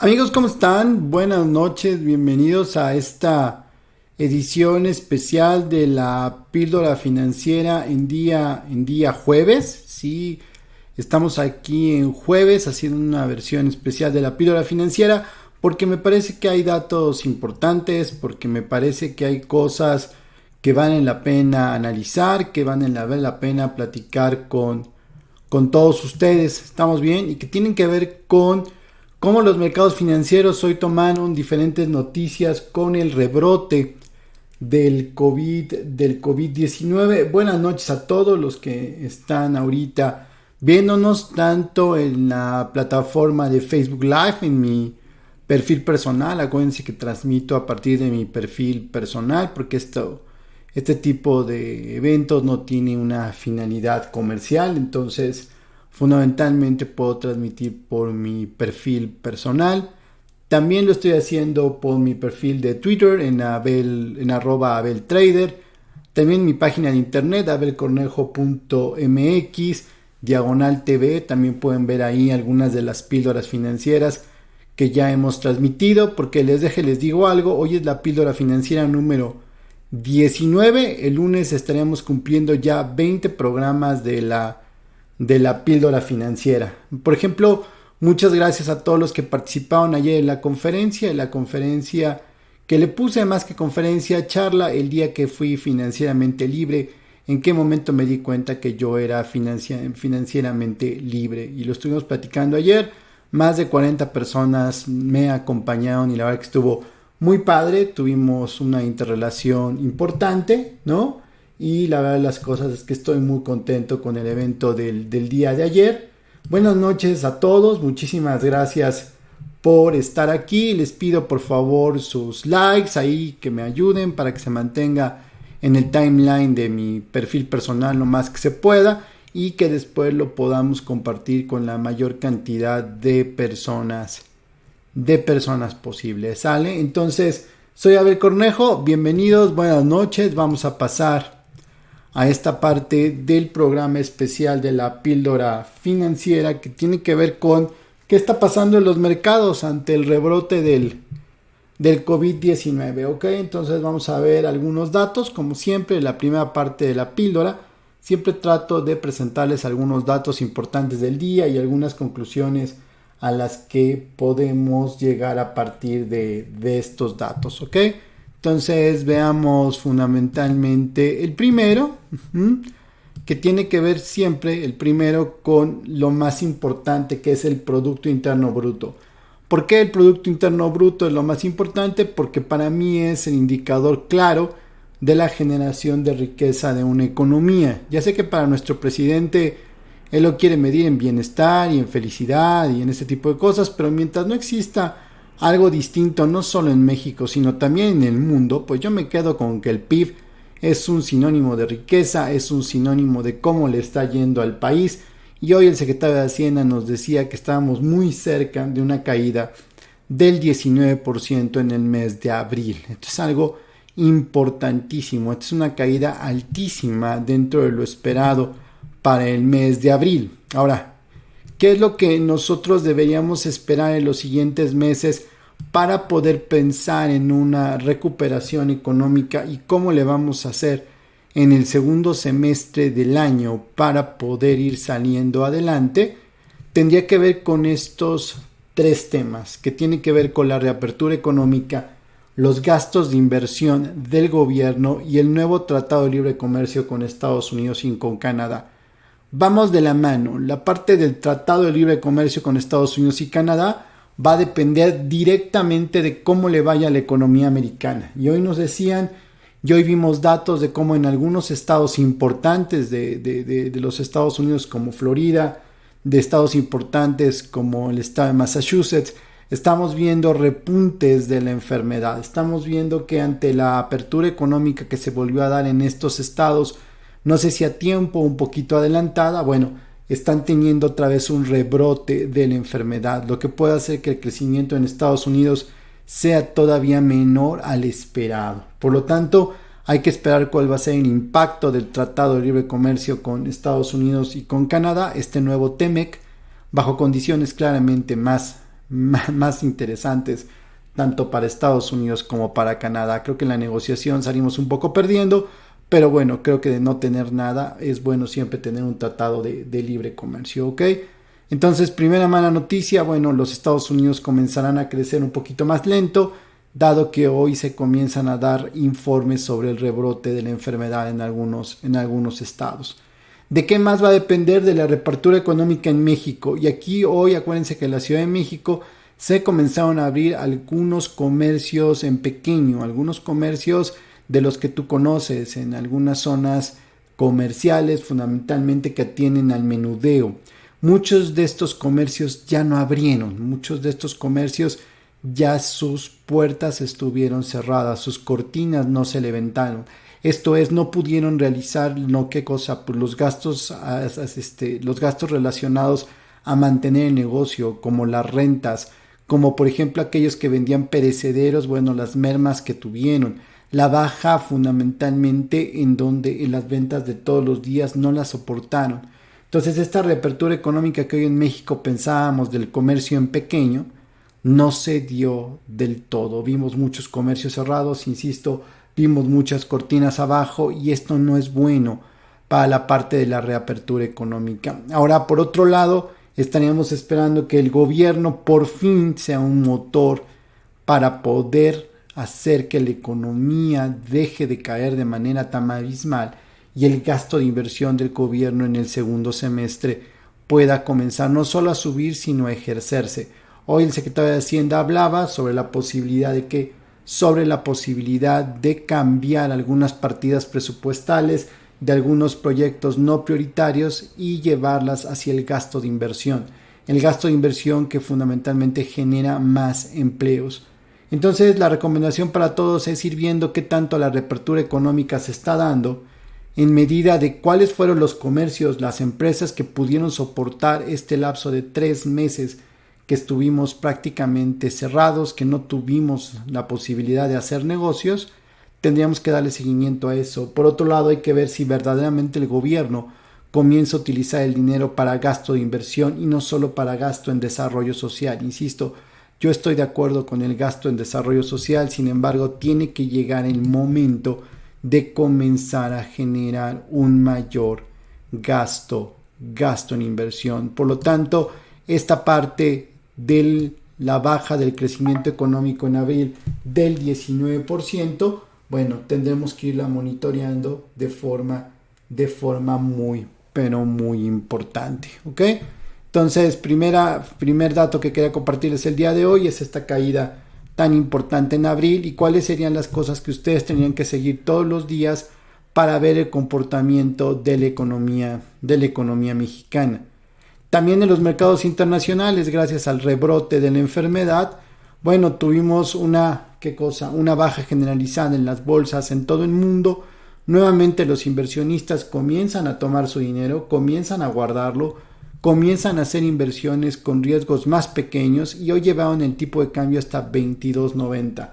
Amigos, ¿cómo están? Buenas noches, bienvenidos a esta edición especial de la píldora financiera en día jueves. Sí, estamos aquí en jueves haciendo una versión especial de la píldora financiera porque me parece que hay datos importantes, porque me parece que hay cosas que valen la pena analizar, que valen la pena platicar con todos ustedes. ¿Estamos bien? Y que tienen que ver con cómo los mercados financieros hoy tomaron diferentes noticias con el rebrote del COVID-19. Buenas noches a todos los que están ahorita viéndonos tanto en la plataforma de Facebook Live, en mi perfil personal. Acuérdense que transmito a partir de mi perfil personal porque este tipo de eventos no tiene una finalidad comercial, entonces fundamentalmente puedo transmitir por mi perfil personal. También lo estoy haciendo por mi perfil de Twitter en @abeltrader. También mi página de internet abelcornejo.mx/TV. También pueden ver ahí algunas de las píldoras financieras que ya hemos transmitido. Porque les digo algo, hoy es la píldora financiera número 19. El lunes estaremos cumpliendo ya 20 programas de la píldora financiera. Por ejemplo, muchas gracias a todos los que participaron ayer en la conferencia que le puse más que conferencia, charla, el día que fui financieramente libre. En qué momento me di cuenta que yo era financieramente libre, y lo estuvimos platicando ayer. Más de 40 personas me acompañaron y la verdad que estuvo muy padre. Tuvimos una interrelación importante, ¿no? Y la verdad de las cosas es que estoy muy contento con el evento del día de ayer. Buenas noches a todos, muchísimas gracias por estar aquí. Les pido por favor sus likes ahí, que me ayuden para que se mantenga en el timeline de mi perfil personal lo más que se pueda, y que después lo podamos compartir con la mayor cantidad de personas posible. ¿Sale? Entonces, soy Abel Cornejo, bienvenidos, buenas noches. Vamos a pasar a esta parte del programa especial de la píldora financiera, que tiene que ver con qué está pasando en los mercados ante el rebrote del COVID-19. ¿Ok? Entonces vamos a ver algunos datos. Como siempre, en la primera parte de la píldora siempre trato de presentarles algunos datos importantes del día y algunas conclusiones a las que podemos llegar a partir de estos datos. ¿Ok? Entonces veamos fundamentalmente el primero, que tiene que ver siempre el primero con lo más importante, que es el Producto Interno Bruto. ¿Por qué el Producto Interno Bruto es lo más importante? Porque para mí es el indicador claro de la generación de riqueza de una economía. Ya sé que para nuestro presidente él lo quiere medir en bienestar y en felicidad y en ese tipo de cosas, pero mientras no exista algo distinto, no solo en México, sino también en el mundo, pues yo me quedo con que el PIB es un sinónimo de riqueza, es un sinónimo de cómo le está yendo al país. Y hoy el secretario de Hacienda nos decía que estábamos muy cerca de una caída del 19% en el mes de abril. Esto es algo importantísimo, esta es una caída altísima dentro de lo esperado para el mes de abril. Ahora, ¿qué es lo que nosotros deberíamos esperar en los siguientes meses para poder pensar en una recuperación económica, y cómo le vamos a hacer en el segundo semestre del año para poder ir saliendo adelante? Tendría que ver con estos tres temas que tienen que ver con la reapertura económica, los gastos de inversión del gobierno y el nuevo Tratado de Libre Comercio con Estados Unidos y con Canadá. Vamos de la mano. La parte del Tratado de Libre Comercio con Estados Unidos y Canadá va a depender directamente de cómo le vaya a la economía americana. Y hoy nos decían, y hoy vimos datos de cómo en algunos estados importantes de los Estados Unidos, como Florida, de estados importantes como el estado de Massachusetts, estamos viendo repuntes de la enfermedad. Estamos viendo que ante la apertura económica que se volvió a dar en estos estados, no sé si a tiempo o un poquito adelantada, bueno, están teniendo otra vez un rebrote de la enfermedad, lo que puede hacer que el crecimiento en Estados Unidos sea todavía menor al esperado. Por lo tanto, hay que esperar cuál va a ser el impacto del Tratado de Libre Comercio con Estados Unidos y con Canadá, este nuevo TEMEC, bajo condiciones claramente más más interesantes tanto para Estados Unidos como para Canadá. Creo que en la negociación salimos un poco perdiendo, pero bueno, creo que de no tener nada es bueno siempre tener un tratado de libre comercio, ¿ok? Entonces, primera mala noticia, bueno, los Estados Unidos comenzarán a crecer un poquito más lento, dado que hoy se comienzan a dar informes sobre el rebrote de la enfermedad en algunos estados. ¿De qué más va a depender? De la reapertura económica en México. Y aquí hoy, acuérdense que en la Ciudad de México se comenzaron a abrir algunos comercios en pequeño, algunos comercios de los que tú conoces, en algunas zonas comerciales, fundamentalmente que atienden al menudeo. Muchos de estos comercios ya no abrieron, muchos de estos comercios ya sus puertas estuvieron cerradas, sus cortinas no se levantaron. Esto es, no pudieron realizar, ¿no? ¿Qué cosa? Pues los gastos relacionados a mantener el negocio, como las rentas, como por ejemplo aquellos que vendían perecederos, bueno, las mermas que tuvieron, la baja fundamentalmente en las ventas de todos los días no la soportaron. Entonces esta reapertura económica que hoy en México pensábamos del comercio en pequeño, no se dio del todo. Vimos muchos comercios cerrados, insisto, vimos muchas cortinas abajo y esto no es bueno para la parte de la reapertura económica. Ahora, por otro lado, estaríamos esperando que el gobierno por fin sea un motor para poder hacer que la economía deje de caer de manera tan abismal y el gasto de inversión del gobierno en el segundo semestre pueda comenzar no solo a subir, sino a ejercerse. Hoy el secretario de Hacienda hablaba sobre la posibilidad de cambiar algunas partidas presupuestales de algunos proyectos no prioritarios y llevarlas hacia el gasto de inversión. El gasto de inversión que fundamentalmente genera más empleos. Entonces la recomendación para todos es ir viendo qué tanto la reapertura económica se está dando en medida de cuáles fueron los comercios, las empresas que pudieron soportar este lapso de 3 meses que estuvimos prácticamente cerrados, que no tuvimos la posibilidad de hacer negocios. Tendríamos que darle seguimiento a eso. Por otro lado, hay que ver si verdaderamente el gobierno comienza a utilizar el dinero para gasto de inversión y no solo para gasto en desarrollo social. Insisto, yo estoy de acuerdo con el gasto en desarrollo social, sin embargo, tiene que llegar el momento de comenzar a generar un mayor gasto en inversión. Por lo tanto, esta parte de la baja del crecimiento económico en abril del 19%, bueno, tendremos que irla monitoreando de forma muy, pero muy importante, ¿ok? Entonces, primer dato que quería compartirles el día de hoy es esta caída tan importante en abril y cuáles serían las cosas que ustedes tendrían que seguir todos los días para ver el comportamiento de la economía mexicana. También en los mercados internacionales, gracias al rebrote de la enfermedad, bueno, tuvimos una baja generalizada en las bolsas en todo el mundo. Nuevamente los inversionistas comienzan a tomar su dinero, comienzan a guardarlo, comienzan a hacer inversiones con riesgos más pequeños y hoy llevaron el tipo de cambio hasta 22.90.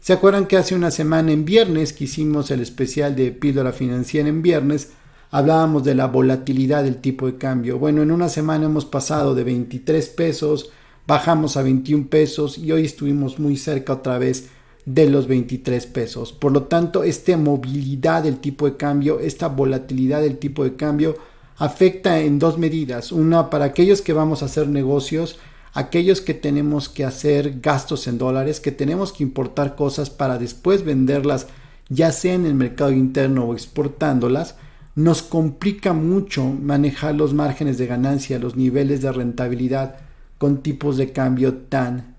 ¿Se acuerdan que hace una semana en viernes que hicimos el especial de píldora financiera en viernes? Hablábamos de la volatilidad del tipo de cambio. Bueno, en una semana hemos pasado de 23 pesos, bajamos a 21 pesos y hoy estuvimos muy cerca otra vez de los 23 pesos. Por lo tanto, esta movilidad del tipo de cambio, esta volatilidad del tipo de cambio afecta en dos medidas. Una, para aquellos que vamos a hacer negocios, aquellos que tenemos que hacer gastos en dólares, que tenemos que importar cosas para después venderlas, ya sea en el mercado interno o exportándolas. Nos complica mucho manejar los márgenes de ganancia, los niveles de rentabilidad con tipos de cambio tan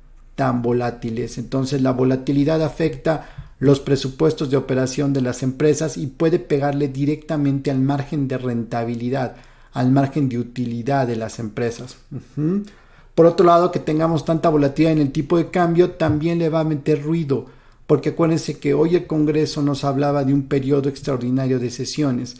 volátiles. Entonces la volatilidad afecta los presupuestos de operación de las empresas y puede pegarle directamente al margen de rentabilidad, al margen de utilidad de las empresas. Por otro lado, que tengamos tanta volatilidad en el tipo de cambio también le va a meter ruido, porque acuérdense que hoy el Congreso nos hablaba de un periodo extraordinario de sesiones,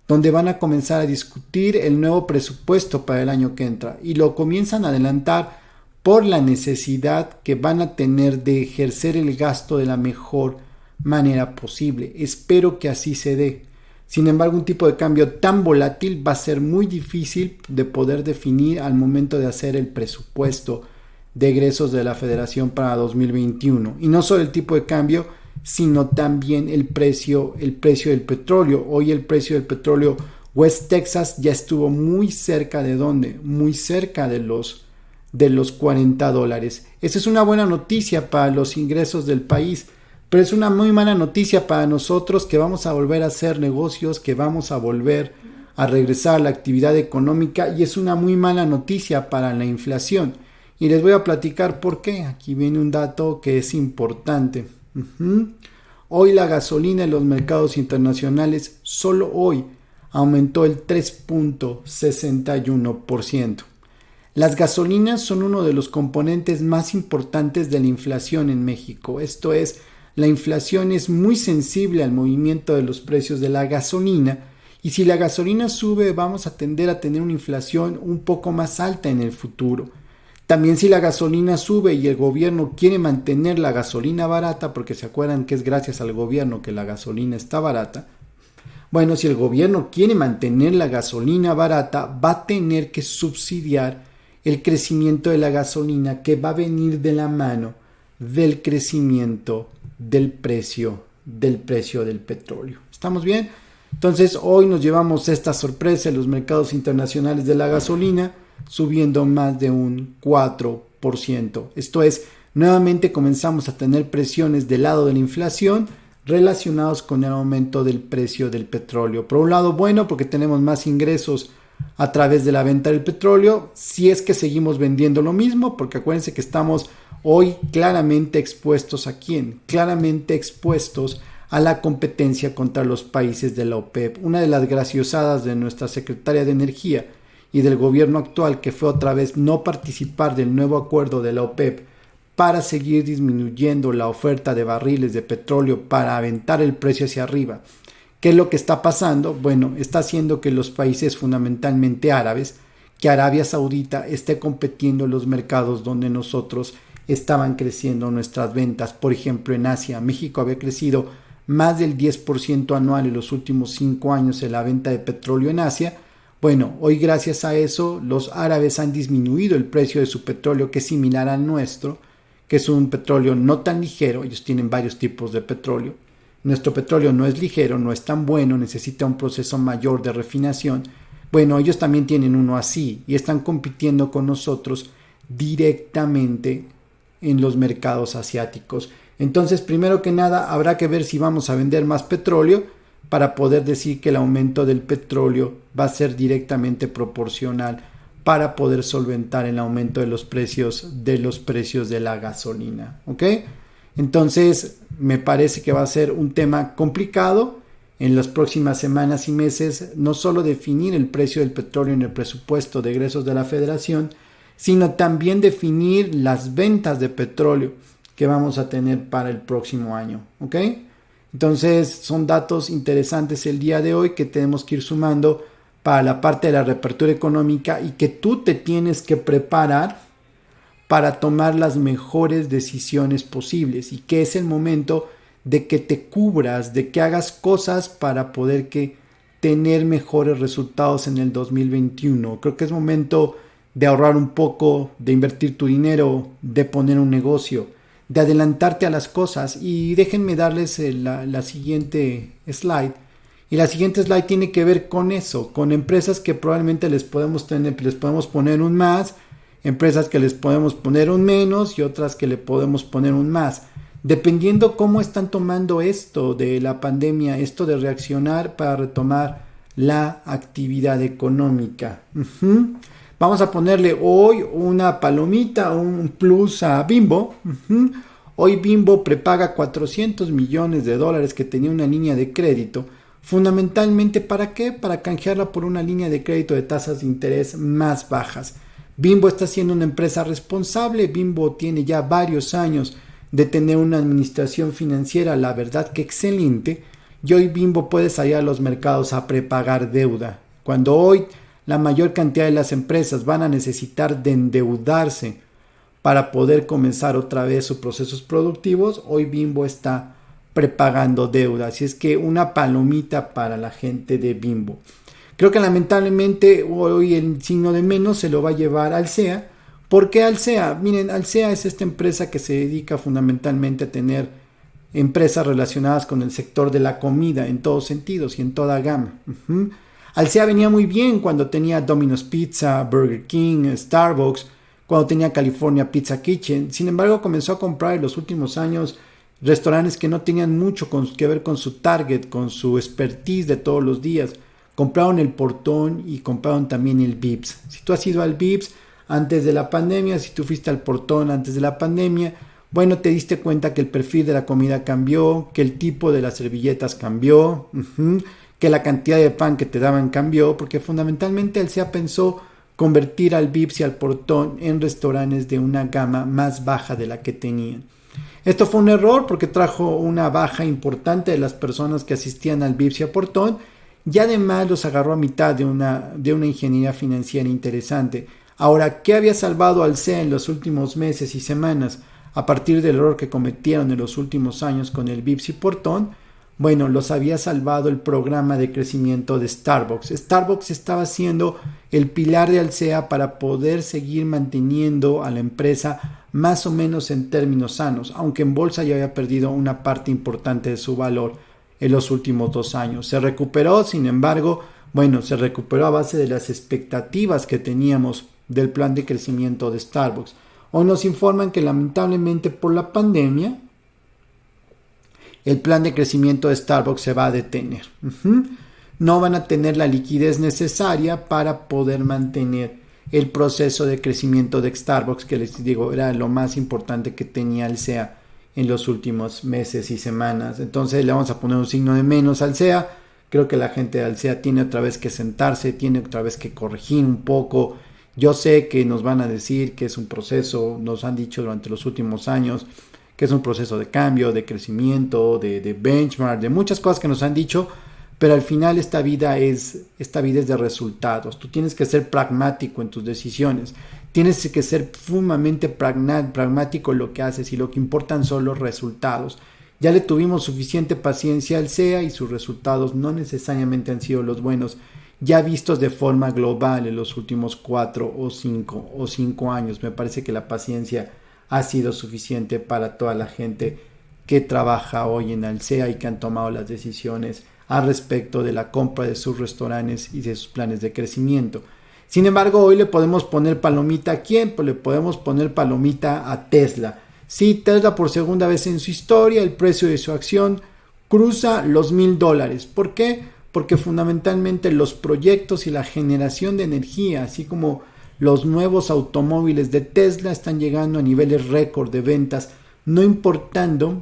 donde van a comenzar a discutir el nuevo presupuesto para el año que entra y lo comienzan a adelantar por la necesidad que van a tener de ejercer el gasto de la mejor manera posible. Espero que así se dé. Sin embargo, un tipo de cambio tan volátil va a ser muy difícil de poder definir al momento de hacer el presupuesto de egresos de la Federación para 2021. Y no solo el tipo de cambio, sino también el precio del petróleo. Hoy el precio del petróleo West Texas ya estuvo muy cerca de ¿dónde? Muy cerca de los $40. Esa es una buena noticia para los ingresos del país, pero es una muy mala noticia para nosotros, que vamos a volver a hacer negocios, que vamos a volver a regresar a la actividad económica, y es una muy mala noticia para la inflación. Y les voy a platicar por qué. Aquí viene un dato que es importante. Hoy la gasolina en los mercados internacionales, solo hoy, aumentó el 3.61%. Las gasolinas son uno de los componentes más importantes de la inflación en México. Esto es, la inflación es muy sensible al movimiento de los precios de la gasolina, y si la gasolina sube, vamos a tender a tener una inflación un poco más alta en el futuro. También si la gasolina sube y el gobierno quiere mantener la gasolina barata, porque se acuerdan que es gracias al gobierno que la gasolina está barata. Bueno, si el gobierno quiere mantener la gasolina barata, va a tener que subsidiar el crecimiento de la gasolina, que va a venir de la mano del crecimiento del precio del petróleo. ¿Estamos bien? Entonces hoy nos llevamos esta sorpresa en los mercados internacionales de la gasolina, subiendo más de un 4%. Esto es, nuevamente comenzamos a tener presiones del lado de la inflación relacionados con el aumento del precio del petróleo. Por un lado, bueno, porque tenemos más ingresos a través de la venta del petróleo, si es que seguimos vendiendo lo mismo, porque acuérdense que estamos hoy claramente expuestos ¿a quién? Claramente expuestos a la competencia contra los países de la OPEP. Una de las graciosadas de nuestra secretaria de Energía y del gobierno actual, que fue otra vez no participar del nuevo acuerdo de la OPEP para seguir disminuyendo la oferta de barriles de petróleo para aventar el precio hacia arriba. ¿Qué es lo que está pasando? Bueno, está haciendo que los países fundamentalmente árabes, que Arabia Saudita esté compitiendo en los mercados donde nosotros estaban creciendo nuestras ventas. Por ejemplo, en Asia, México había crecido más del 10% anual en los últimos 5 años en la venta de petróleo en Asia. Bueno, hoy gracias a eso los árabes han disminuido el precio de su petróleo, que es similar al nuestro, que es un petróleo no tan ligero. Ellos tienen varios tipos de petróleo. Nuestro petróleo no es ligero, no es tan bueno, necesita un proceso mayor de refinación. Bueno, ellos también tienen uno así y están compitiendo con nosotros directamente en los mercados asiáticos. Entonces, primero que nada, habrá que ver si vamos a vender más petróleo para poder decir que el aumento del petróleo va a ser directamente proporcional para poder solventar el aumento de los precios de la gasolina. ¿Ok? Entonces, me parece que va a ser un tema complicado en las próximas semanas y meses, no solo definir el precio del petróleo en el presupuesto de egresos de la Federación, sino también definir las ventas de petróleo que vamos a tener para el próximo año. ¿Ok? Entonces, son datos interesantes el día de hoy que tenemos que ir sumando para la parte de la reapertura económica, y que tú te tienes que preparar para tomar las mejores decisiones posibles, y que es el momento de que te cubras, de que hagas cosas para poder tener mejores resultados en el 2021. Creo que es momento de ahorrar un poco, de invertir tu dinero, de poner un negocio, de adelantarte a las cosas. Y déjenme darles la siguiente slide. Y la siguiente slide tiene que ver con eso, con empresas que probablemente les podemos poner un más, empresas que les podemos poner un menos y otras que le podemos poner un más. Dependiendo cómo están tomando esto de la pandemia, esto de reaccionar para retomar la actividad económica. Vamos a ponerle hoy una palomita, un plus a Bimbo. Hoy Bimbo prepaga $400 millones que tenía una línea de crédito. Fundamentalmente, ¿para qué? Para canjearla por una línea de crédito de tasas de interés más bajas. Bimbo está siendo una empresa responsable. Bimbo tiene ya varios años de tener una administración financiera, la verdad que excelente, y hoy Bimbo puede salir a los mercados a prepagar deuda. Cuando hoy la mayor cantidad de las empresas van a necesitar de endeudarse para poder comenzar otra vez sus procesos productivos, hoy Bimbo está prepagando deuda. Así es que una palomita para la gente de Bimbo. Creo que lamentablemente hoy el signo de menos se lo va a llevar Alsea, ¿Por qué Alsea? Miren, Alsea es esta empresa que se dedica fundamentalmente a tener empresas relacionadas con el sector de la comida en todos sentidos y en toda gama. Alsea venía muy bien cuando tenía Domino's Pizza, Burger King, Starbucks, cuando tenía California Pizza Kitchen. Sin embargo, comenzó a comprar en los últimos años restaurantes que no tenían mucho que ver con su target, con su expertise de todos los días. Compraron el Portón y compraron también el Vips. Si tú has ido al Vips antes de la pandemia, si tú fuiste al Portón antes de la pandemia, bueno, te diste cuenta que el perfil de la comida cambió, que el tipo de las servilletas cambió, que la cantidad de pan que te daban cambió, porque fundamentalmente Alsea pensó convertir al Vips y al Portón en restaurantes de una gama más baja de la que tenían. Esto fue un error porque trajo una baja importante de las personas que asistían al Vips y al Portón, y además los agarró a mitad de una ingeniería financiera interesante. Ahora, ¿qué había salvado al Alsea en los últimos meses y semanas a partir del error que cometieron en los últimos años con el Vips y Portón? Bueno, los había salvado el programa de crecimiento de Starbucks. Starbucks estaba siendo el pilar de Alsea para poder seguir manteniendo a la empresa más o menos en términos sanos, aunque en bolsa ya había perdido una parte importante de su valor en los últimos 2 años. Se recuperó, sin embargo, se recuperó a base de las expectativas que teníamos del plan de crecimiento de Starbucks. Hoy nos informan que lamentablemente por la pandemia, el plan de crecimiento de Starbucks se va a detener. No van a tener la liquidez necesaria para poder mantener el proceso de crecimiento de Starbucks, que les digo era lo más importante que tenía Alsea en los últimos meses y semanas. Entonces le vamos a poner un signo de menos al Alsea. Creo que la gente de Alsea tiene otra vez que sentarse, tiene otra vez que corregir un poco. Yo sé que nos van a decir que es un proceso, nos han dicho durante los últimos años que es un proceso de cambio, de crecimiento, de benchmark, de muchas cosas que nos han dicho, pero al final esta vida es de resultados. Tú tienes que ser pragmático en tus decisiones, tienes que ser sumamente pragmático en lo que haces, y lo que importan son los resultados. Ya le tuvimos suficiente paciencia al SEA y sus resultados no necesariamente han sido los buenos, ya vistos de forma global en los últimos 4 o 5 años. Me parece que la paciencia ha sido suficiente para toda la gente que trabaja hoy en Alsea y que han tomado las decisiones al respecto de la compra de sus restaurantes y de sus planes de crecimiento. Sin embargo, hoy le podemos poner palomita ¿a quién? Pues le podemos poner palomita a Tesla. Sí, Tesla por segunda vez en su historia, el precio de su acción cruza los $1,000. ¿Por qué? Porque fundamentalmente los proyectos y la generación de energía, así como los nuevos automóviles de Tesla, están llegando a niveles récord de ventas, no importando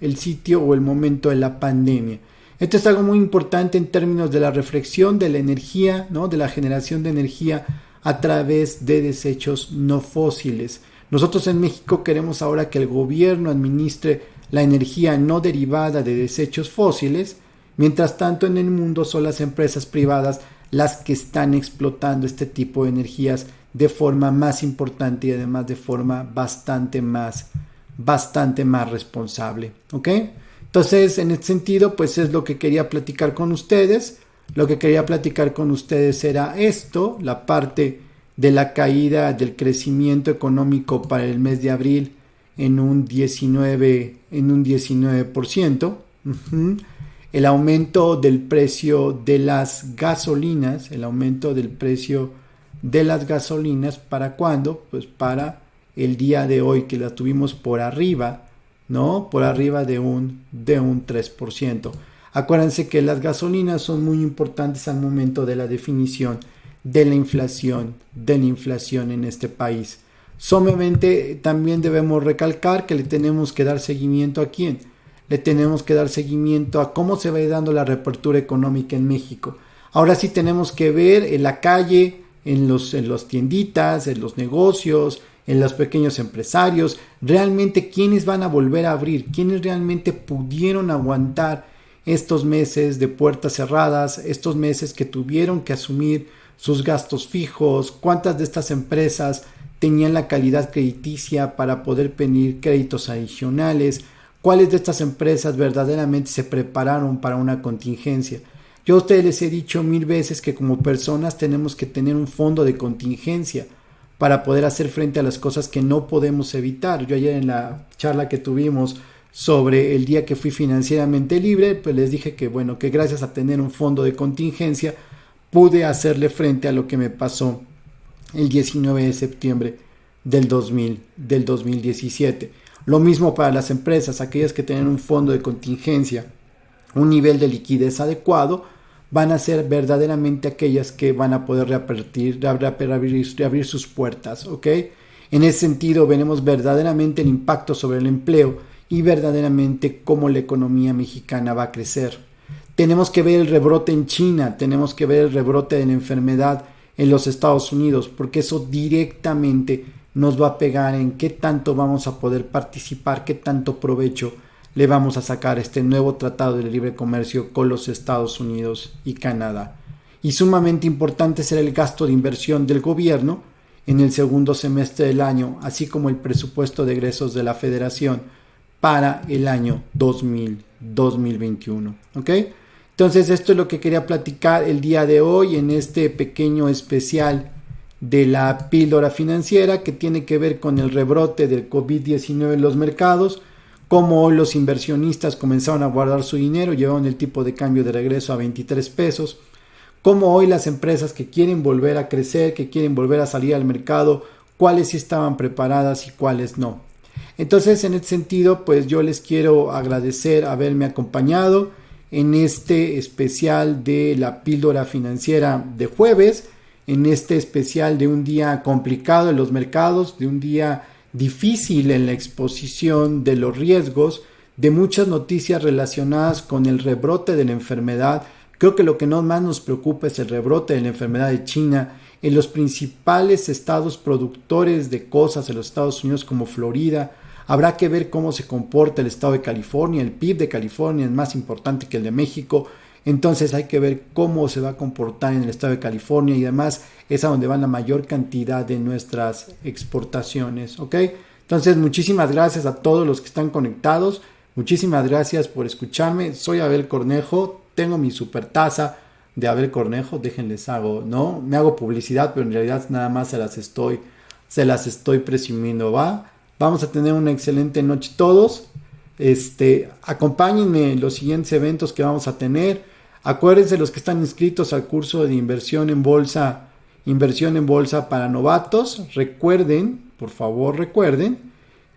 el sitio o el momento de la pandemia. Esto es algo muy importante en términos de la reflexión de la energía, ¿no? De la generación de energía a través de desechos no fósiles. Nosotros en México queremos ahora que el gobierno administre la energía no derivada de desechos fósiles. Mientras tanto, en el mundo son las empresas privadas las que están explotando este tipo de energías de forma más importante y además de forma bastante más responsable. ¿Ok? Entonces, en este sentido, pues es lo que quería platicar con ustedes. Lo que quería platicar con ustedes era esto, la parte de la caída del crecimiento económico para el mes de abril en un 19%. El aumento del precio de las gasolinas, ¿para cuándo? Pues para el día de hoy, que la tuvimos por arriba, ¿no? Por arriba de un 3%. Acuérdense que las gasolinas son muy importantes al momento de la definición de la inflación en este país. Sumamente también debemos recalcar que le tenemos que dar seguimiento a quién. Le tenemos que dar seguimiento a cómo se va dando la reapertura económica en México. Ahora sí tenemos que ver en la calle, en los tienditas, en los negocios, en los pequeños empresarios, realmente quiénes van a volver a abrir, quiénes realmente pudieron aguantar estos meses de puertas cerradas, estos meses que tuvieron que asumir sus gastos fijos, cuántas de estas empresas tenían la calidad crediticia para poder pedir créditos adicionales, cuáles de estas empresas verdaderamente se prepararon para una contingencia. Yo a ustedes les he dicho 1000 veces que como personas tenemos que tener un fondo de contingencia para poder hacer frente a las cosas que no podemos evitar. Yo ayer en la charla que tuvimos sobre el día que fui financieramente libre, pues les dije que bueno, que gracias a tener un fondo de contingencia pude hacerle frente a lo que me pasó el 19 de septiembre del 2017. Lo mismo para las empresas, aquellas que tienen un fondo de contingencia, un nivel de liquidez adecuado, van a ser verdaderamente aquellas que van a poder reabrir sus puertas, ¿ok? En ese sentido, veremos verdaderamente el impacto sobre el empleo y verdaderamente cómo la economía mexicana va a crecer. Tenemos que ver el rebrote en China, tenemos que ver el rebrote de la enfermedad en los Estados Unidos, porque eso directamente nos va a pegar en qué tanto vamos a poder participar, qué tanto provecho le vamos a sacar a este nuevo tratado de libre comercio con los Estados Unidos y Canadá. Y sumamente importante será el gasto de inversión del gobierno en el segundo semestre del año, así como el presupuesto de egresos de la Federación para el año 2021. ¿Ok? Entonces esto es lo que quería platicar el día de hoy en este pequeño especial de la píldora financiera que tiene que ver con el rebrote del COVID-19 en los mercados, cómo hoy los inversionistas comenzaron a guardar su dinero, llevaron el tipo de cambio de regreso a 23 pesos, cómo hoy las empresas que quieren volver a crecer, que quieren volver a salir al mercado, cuáles sí estaban preparadas y cuáles no. Entonces, en este sentido, pues yo les quiero agradecer haberme acompañado en este especial de la píldora financiera de jueves, en este especial de un día complicado en los mercados, de un día difícil en la exposición de los riesgos, de muchas noticias relacionadas con el rebrote de la enfermedad. Creo que lo que más nos preocupa es el rebrote de la enfermedad de China en los principales estados productores de cosas en los Estados Unidos como Florida. Habrá que ver cómo se comporta el estado de California. El PIB de California es más importante que el de México. Entonces hay que ver cómo se va a comportar en el estado de California y además es a donde van la mayor cantidad de nuestras exportaciones, ¿ok? Entonces muchísimas gracias a todos los que están conectados. Muchísimas gracias por escucharme. Soy Abel Cornejo. Tengo mi super taza de Abel Cornejo. Déjenles hago, ¿no? Me hago publicidad, pero en realidad nada más se las estoy presumiendo, ¿va? Vamos a tener una excelente noche todos. Acompáñenme en los siguientes eventos que vamos a tener. Acuérdense los que están inscritos al curso de inversión en bolsa para novatos. Recuerden, por favor recuerden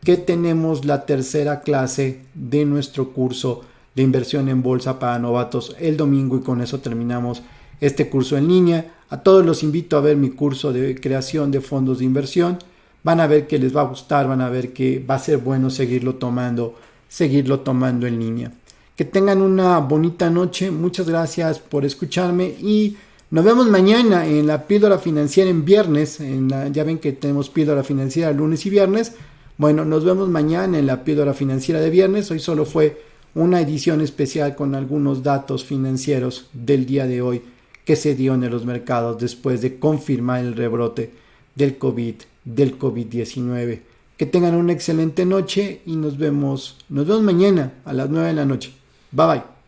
que tenemos la tercera clase de nuestro curso de inversión en bolsa para novatos el domingo y con eso terminamos este curso en línea. A todos los invito a ver mi curso de creación de fondos de inversión. Van a ver que les va a gustar, van a ver que va a ser bueno seguirlo tomando en línea. Que tengan una bonita noche. Muchas gracias por escucharme y nos vemos mañana en la píldora financiera en viernes. Ya ven que tenemos píldora financiera lunes y viernes. Bueno, nos vemos mañana en la píldora financiera de viernes. Hoy solo fue una edición especial con algunos datos financieros del día de hoy que se dio en los mercados después de confirmar el rebrote del COVID-19. Que tengan una excelente noche y nos vemos mañana a las 9 de la noche. Bye bye.